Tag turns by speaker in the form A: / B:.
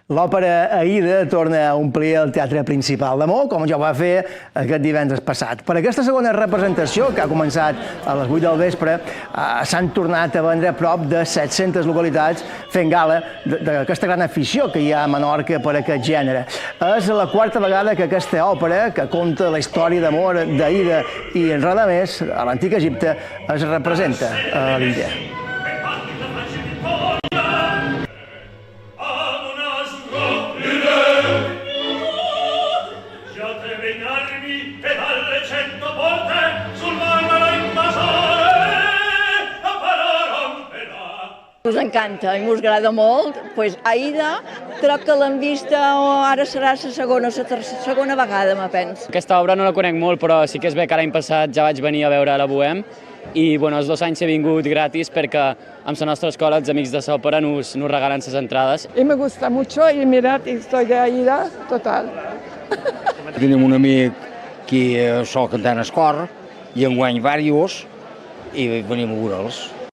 A: L'òpera Aida torna a omplir el Teatre Principal de Maó, com ja ho va fer aquest divendres passat. Per aquesta segona representació, que ha començat a les 8 del vespre, s'han tornat a vendre prop de 700 localitats fent gala d'aquesta gran afició que hi ha a Menorca per aquest gènere. És la quarta vegada que aquesta òpera, que conta la història d'amor d'Aida i Radamés a l'antic Egipte, es representa a l'illa.
B: Us encanta i us agrada molt. Aida, crec que l'hem vista, ara serà la segona vegada, me penso.
C: Aquesta obra no la conec molt, però sí que és bé que l'any passat ja vaig venir a veure la Bohème i els 2 anys he vingut gratis perquè amb la nostra escola els amics de l'òpera nos regalen les entrades.
D: Y me gusta mucho y mirad, estoy de Aida total.
E: Tenim un amic que sol cantar en el cor i enguany diversos i venim a veure'ls.